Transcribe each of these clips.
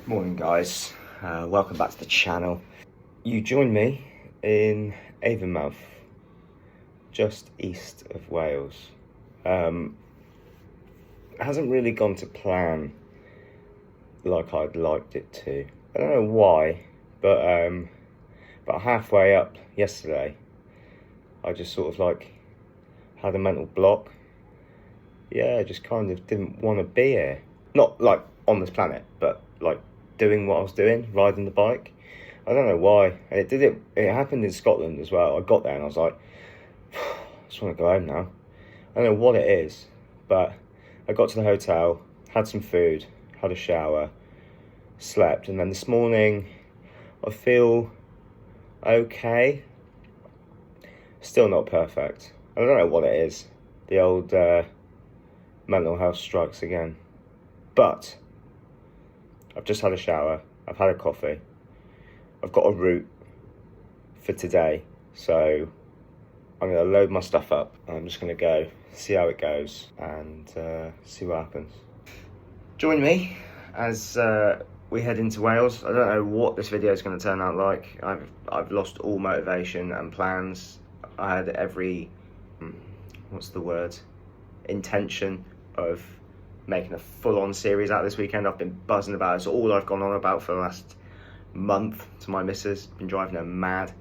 Morning guys, welcome back to the channel. You joined me in Avonmouth, just east of Wales. It hasn't really gone to plan like I'd liked it to. I don't know why, but about halfway up yesterday, I just sort of like had a mental block. Yeah, I just kind of didn't want to be here. Not like on this planet, but like doing what I was doing, riding the bike. I don't know why. And it happened in Scotland as well. I got there and I was like, I just want to go home now. I don't know what it is, but I got to the hotel, had some food, had a shower, slept, and then this morning I feel okay. Still not perfect. I don't know what it is. The old mental health strikes again. But I've just had a shower, I've had a coffee, I've got a route for today, so I'm going to load my stuff up. I'm just going to go, see how it goes, and see what happens. Join me as we head into Wales. I don't know what this video is going to turn out like. I've lost all motivation and plans. I had every, intention of making a full-on series out this weekend. I've been buzzing about it. It's all I've gone on about for the last month to my missus. Been driving her mad.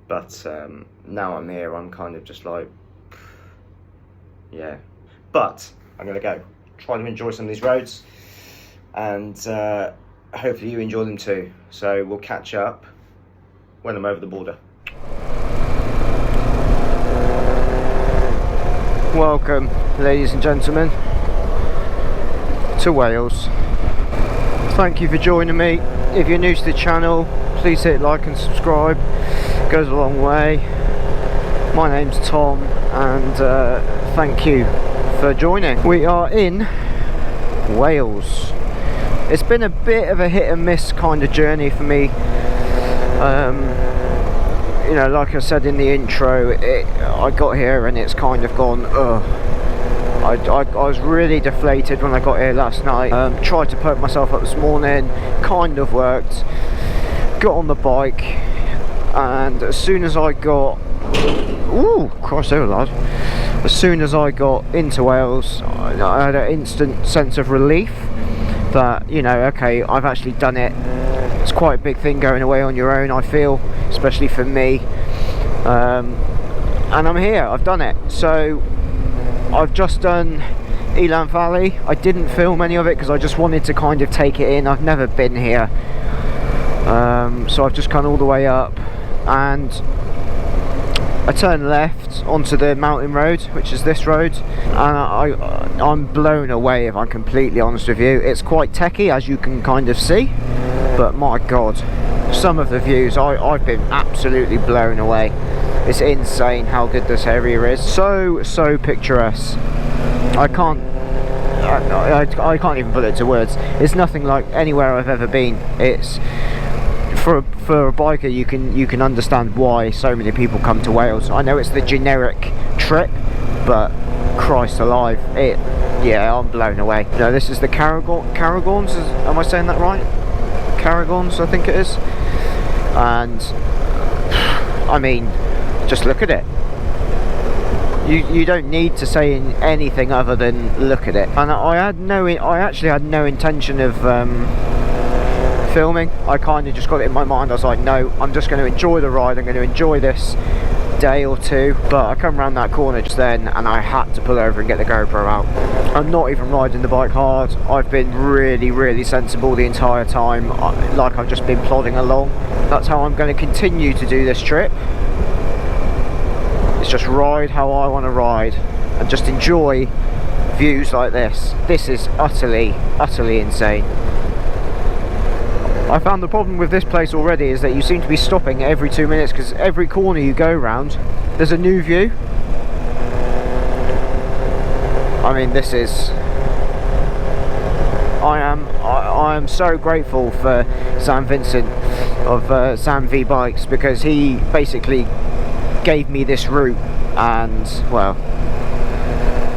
But now I'm here, I'm kind of just like, yeah. But I'm going to go try to enjoy some of these roads, and hopefully you enjoy them too. So we'll catch up when I'm over the border. Welcome, ladies and gentlemen, to Wales. Thank you for joining me. If you're new to the channel, please hit like and subscribe. It goes a long way. My name's Tom, and thank you for joining. We are in Wales. It's been a bit of a hit and miss kind of journey for me. You know, like I said in the intro, I got here and it's kind of gone, I was really deflated when I got here last night. Tried to perk myself up this morning, kind of worked. Got on the bike, and as soon as I got, cross over lad. As soon as I got into Wales, I had an instant sense of relief that, you know, okay, I've actually done it. It's quite a big thing going away on your own, I feel, especially for me. And I'm here, I've done it. So I've just done Elan Valley. I didn't film any of it because I just wanted to kind of take it in. I've never been here. So I've just come all the way up, and I turned left onto the mountain road, which is this road, and I'm blown away, if I'm completely honest with you. It's quite techie, as you can kind of see, but my god, some of the views, I've been absolutely blown away. It's insane how good this area is. So picturesque. I can't even put it to words. It's nothing like anywhere I've ever been. It's for a biker, you can understand why so many people come to Wales. I know it's the generic trip, but Christ alive, yeah, I'm blown away. No, this is the Cairngorms. Am I saying that right? Cairngorms, I think it is. And I mean, just look at it. You don't need to say anything other than look at it. And I actually had no intention of filming. I kind of just got it in my mind. I was like, no, I'm just going to enjoy the ride. I'm going to enjoy this day or two. But I come around that corner just then, and I had to pull over and get the GoPro out. I'm not even riding the bike hard. I've been really sensible the entire time, like I've just been plodding along. That's how I'm going to continue to do this trip. It's just ride how I want to ride, and just enjoy views like this. This is utterly insane. I found the problem with this place already is that you seem to be stopping every 2 minutes, because every corner you go round, there's a new view. I mean, this is... I am so grateful for Sam Vincent of Sam V Bikes, because he basically gave me this route, and well,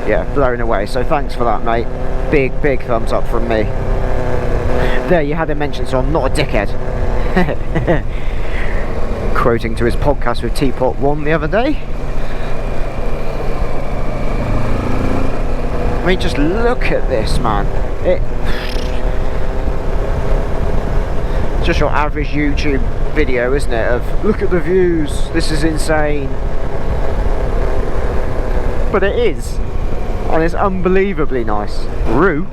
yeah, blown away. So thanks for that, mate. Big thumbs up from me. There, you had it mentioned, so I'm not a dickhead. Quoting to his podcast with Teapot One the other day. I mean, just look at this, man. It's just your average YouTube video, isn't it? Of, look at the views, this is insane. But it is. And it's unbelievably nice. Rue?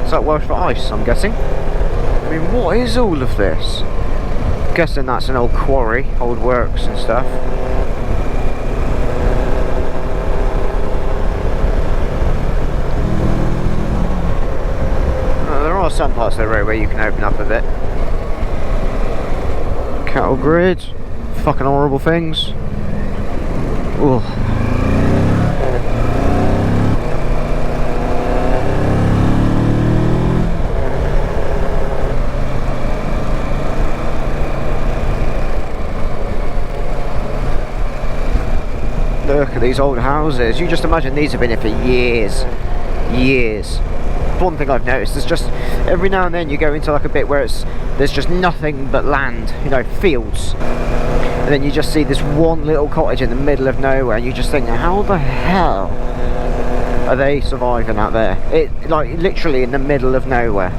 Is that Welsh for ice, I'm guessing? I mean, what is all of this? I'm guessing that's an old quarry, old works and stuff. There are some parts of the road where you can open up a bit. Cattle grid, fucking horrible things. Ugh. Look at these old houses. You just imagine these have been here for years. Years. One thing I've noticed is just every now and then you go into like a bit where there's just nothing but land, you know, fields, and then you just see this one little cottage in the middle of nowhere, and you just think, how the hell are they surviving out there? It, like, literally in the middle of nowhere.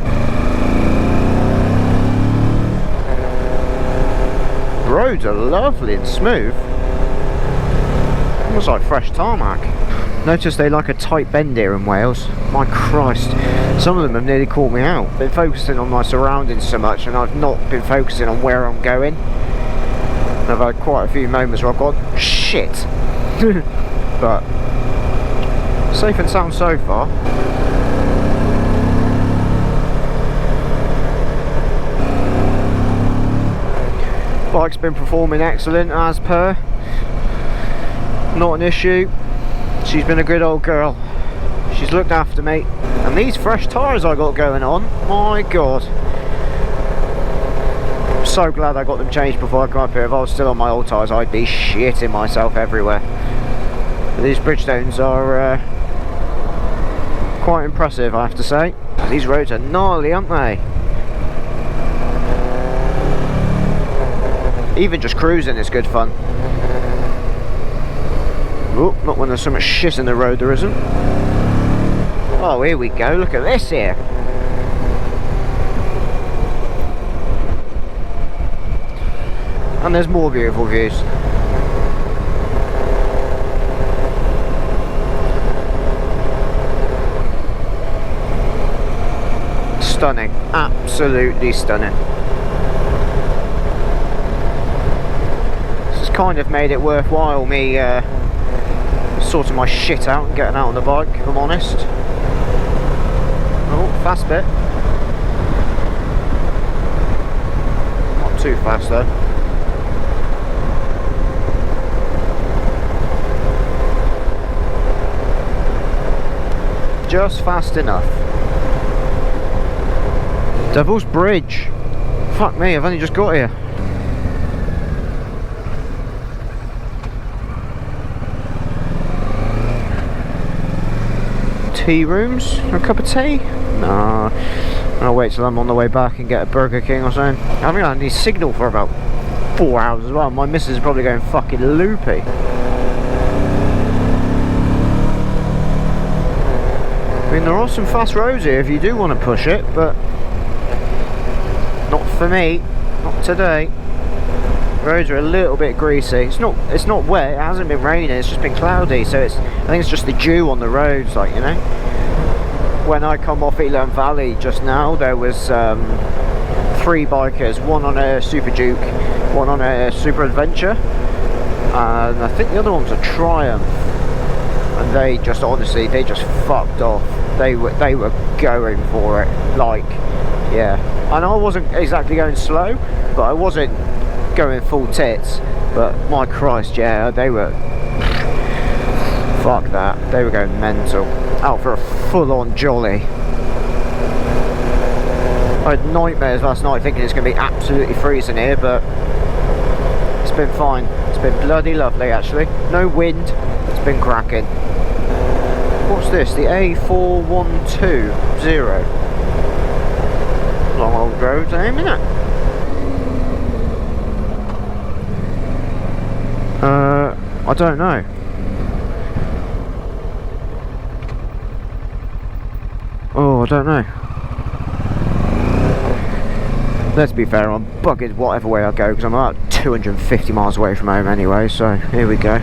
Roads are lovely and smooth. Almost like fresh tarmac. Notice they like a tight bend here in Wales. My Christ, some of them have nearly caught me out. Been focusing on my surroundings so much, and I've not been focusing on where I'm going. I've had quite a few moments where I've gone, shit. But safe and sound so far. Bike's been performing excellent as per. Not an issue. She's been a good old girl. She's looked after me. And these fresh tyres I got going on, my god. I'm so glad I got them changed before I come up here. If I was still on my old tyres, I'd be shitting myself everywhere. But these Bridgestones are quite impressive, I have to say. These roads are gnarly, aren't they? Even just cruising is good fun. Oh, not when there's so much shit in the road, there isn't. Oh, here we go, look at this here. And there's more beautiful views. Stunning, absolutely stunning. This has kind of made it worthwhile me sorting my shit out and getting out on the bike, if I'm honest. Oh, fast bit. Not too fast though. Just fast enough. Devil's Bridge. Fuck me, I've only just got here. Tea rooms? A cup of tea? Nah. I'll wait till I'm on the way back and get a Burger King or something. I haven't had any signal for about 4 hours as well. My missus is probably going fucking loopy. I mean, there are some fast roads here if you do want to push it, but not for me. Not today. Roads are a little bit greasy. It's not wet, it hasn't been raining, it's just been cloudy, so I think it's just the dew on the roads, like, you know. When I come off Elan Valley just now, there was 3 bikers, one on a Super Duke, one on a Super Adventure, and I think the other one was a Triumph, and they just, honestly, they just fucked off. They were going for it, like, yeah. And I wasn't exactly going slow, but I wasn't going full tits, but my Christ, yeah, they were, fuck that, they were going mental, out for a full-on jolly. I had nightmares last night thinking it's going to be absolutely freezing here, but it's been fine. It's been bloody lovely, actually. No wind, it's been cracking. What's this? The A4120. Long old roads, isn't it? I don't know. Oh, I don't know. Let's be fair, I'm buggered whatever way I go because I'm about 250 miles away from home anyway, so here we go.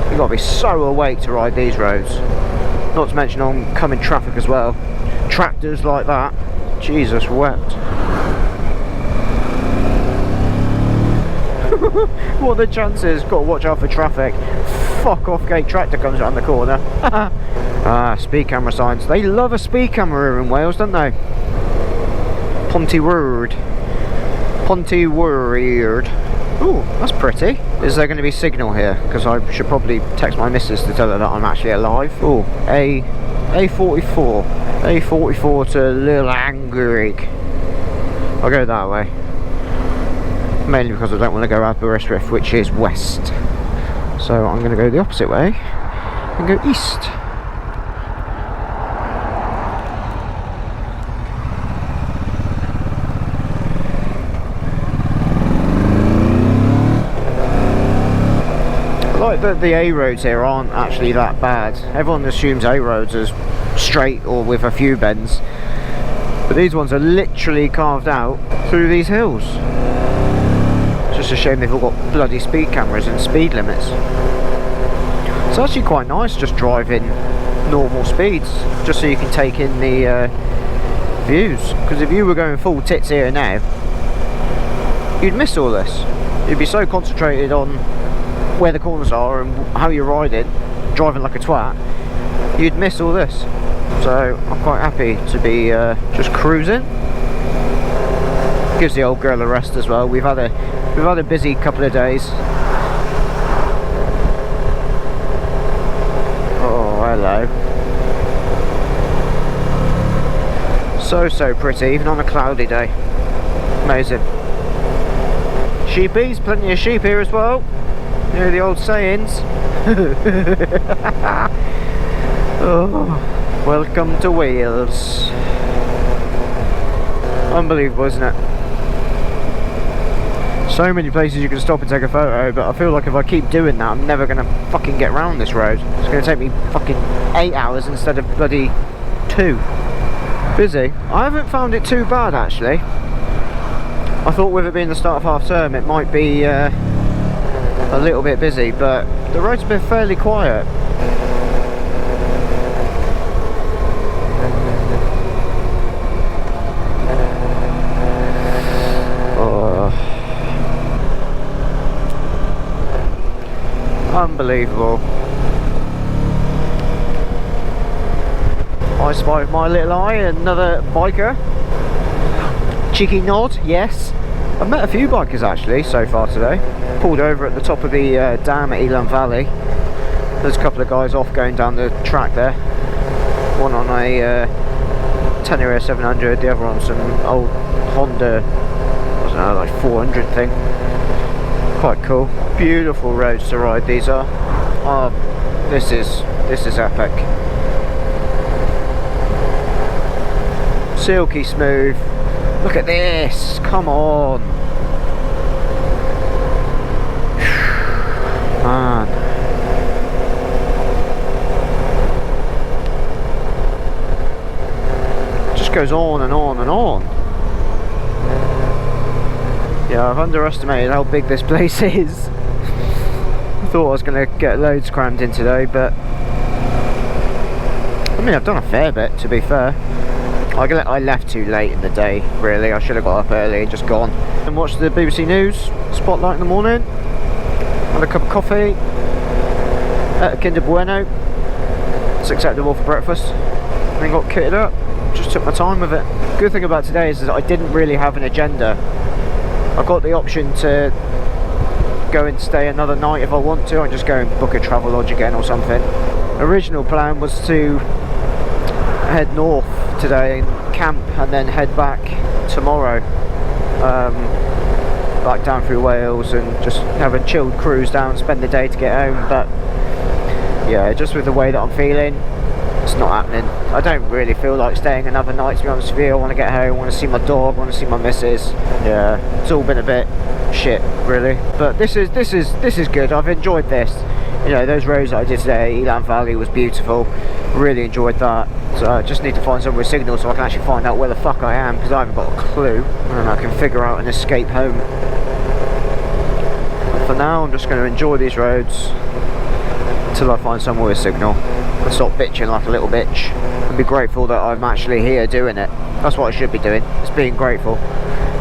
You've got to be so awake to ride these roads. Not to mention oncoming traffic as well. Tractors like that. Jesus wept. What are the chances? Got to watch out for traffic. Fuck off gate tractor comes around the corner. Ah, speed camera signs. They love a speed camera in Wales, don't they? Pontywood. Ooh, that's pretty. Is there going to be signal here? Because I should probably text my missus to tell her that I'm actually alive. Ooh, A44. A44 to Lil Angrig. I'll go that way. Mainly because I don't want to go Aberystwyth, which is west. So I'm going to go the opposite way and go east. Like the A roads here aren't actually that bad. Everyone assumes A roads are straight or with a few bends, but these ones are literally carved out through these hills. It's just a shame they've all got bloody speed cameras and speed limits. It's actually quite nice just driving normal speeds, just so you can take in the views. Because if you were going full tits here now, you'd miss all this. You'd be so concentrated on where the corners are and how you're riding, driving like a twat, you'd miss all this. So I'm quite happy to be just cruising. Gives the old girl a rest as well. We've had a busy couple of days. Oh, hello. So pretty, even on a cloudy day. Amazing. Sheepies, plenty of sheep here as well. You know the old sayings. Oh, welcome to Wales. Unbelievable, isn't it? So many places you can stop and take a photo, but I feel like if I keep doing that, I'm never going to fucking get round this road. It's going to take me fucking 8 hours instead of bloody 2. Busy. I haven't found it too bad, actually. I thought with it being the start of half term, it might be a little bit busy, but the road's been fairly quiet. Unbelievable. I spy with my little eye another biker. Cheeky nod, yes. I've met a few bikers actually so far today. Pulled over at the top of the dam at Elan Valley. There's a couple of guys off going down the track there. One on a Tenere 700, the other on some old Honda, I don't know, like 400 thing. Quite cool. Beautiful roads to ride these are. Oh, this is epic. Silky smooth. Look at this, come on. Man. Just goes on and on and on. Yeah, I've underestimated how big this place is. I thought I was going to get loads crammed in today, but I mean, I've done a fair bit, to be fair. I left too late in the day, really. I should have got up early and just gone and watched the BBC News Spotlight in the morning. Had a cup of coffee, ate a Kinder Bueno. It's acceptable for breakfast. And then got kitted up. Just took my time with it. Good thing about today is that I didn't really have an agenda. I've got the option to go and stay another night if I want to. I just go and book a travel lodge again or something. Original plan was to head north today and camp and then head back tomorrow. like down through Wales and just have a chilled cruise down, spend the day to get home. But yeah, just with the way that I'm feeling, it's not happening. I don't really feel like staying another night, to be honest with you. I want to get home, I want to see my dog, I want to see my missus. Yeah, it's all been a bit shit, really. But this is good. I've enjoyed this. You know, those roads that I did today, Elan Valley was beautiful. Really enjoyed that. So I just need to find somewhere with signal so I can actually find out where the fuck I am, because I haven't got a clue, and I can figure out an escape home. But for now, I'm just going to enjoy these roads until I find somewhere with signal and stop bitching like a little bitch and be grateful that I'm actually here doing it. That's what I should be doing, is being grateful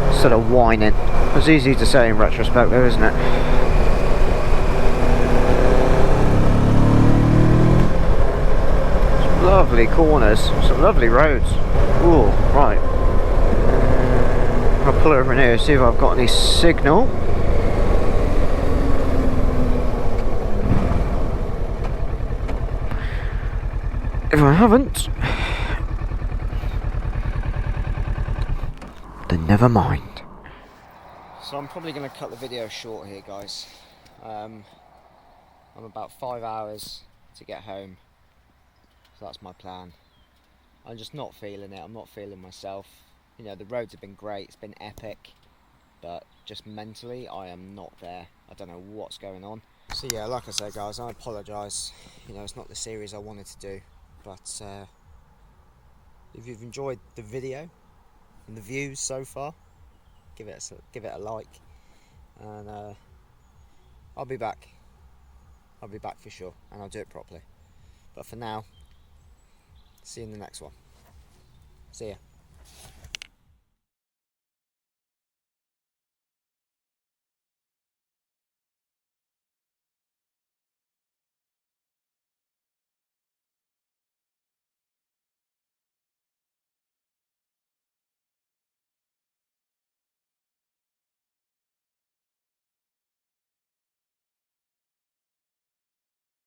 instead of whining. It's easy to say in retrospect though, isn't it? Lovely corners, some lovely roads. Ooh, right. I'll pull over in here, see if I've got any signal. If I haven't, then never mind. So I'm probably going to cut the video short here, guys. I'm about 5 hours to get home. So that's my plan. I'm just not feeling it. I'm not feeling myself. You know, the roads have been great. It's been epic. But just mentally, I am not there. I don't know what's going on. So yeah, like I said, guys, I apologise. You know, it's not the series I wanted to do. But if you've enjoyed the video and the views so far, give it a like. And I'll be back. I'll be back for sure. And I'll do it properly. But for now, see you in the next one. See ya.